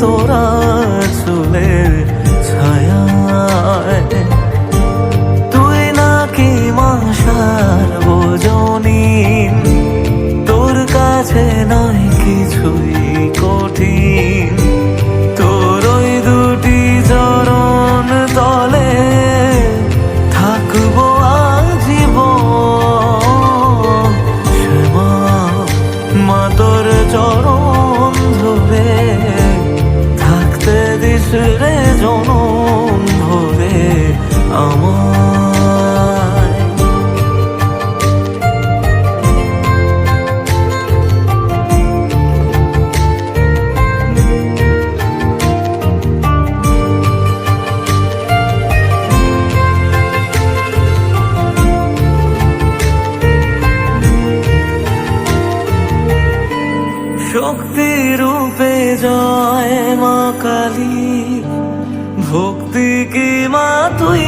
তোরা চুলের ছায়ায়। তুই নাকি মাসার বোঝনি, তোর কাছে নয় কিছুই কঠিন। তোর ওই দুটি চরণ তলে থাকবো আজীবন। শ্যামা মা তোর চরণ ধরে থাকতে দিস রে জনম ভরে আমায়। শক্তি রূপে জয় মা কালী, ভক্তি কি মা তুই।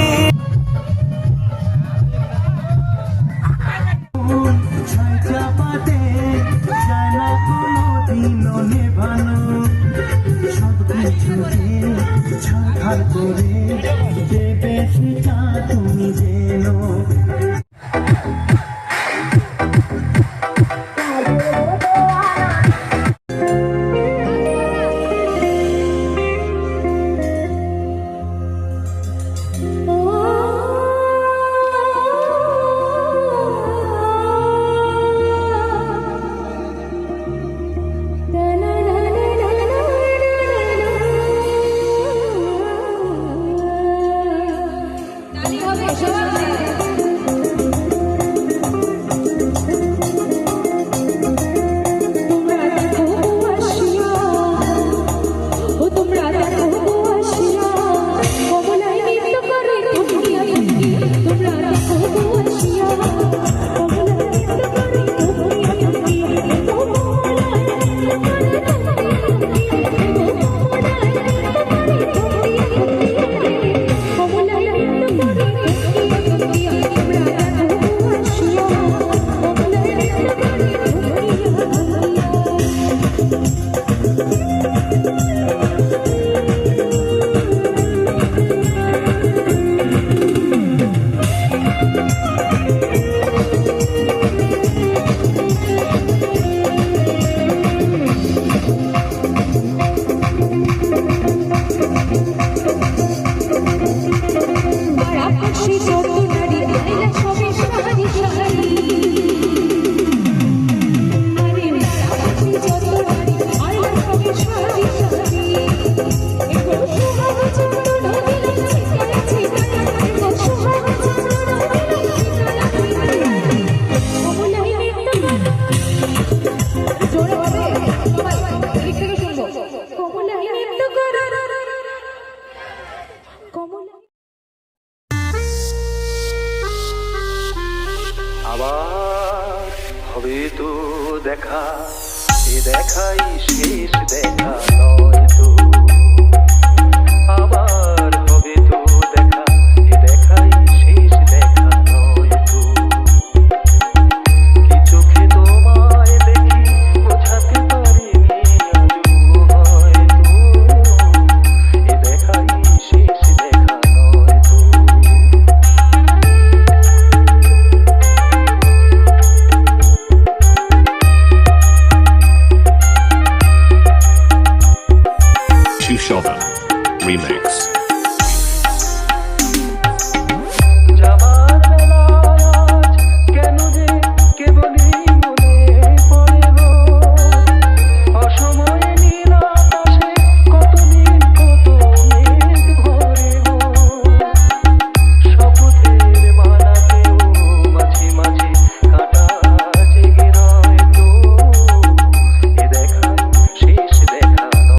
তুমি যেন আবার হবে তো দেখা, এ দেখাই শেষ দেখা নয় তো। আবার হবে তো দেখা, এ দেখাই শেষ দেখা নয় তো। কি চোখে তোমায় দেখি বোঝাতে পারিনি আজও হয়তো, এ দেখাই শেষ দেখা নয় তো। Shoven Remix.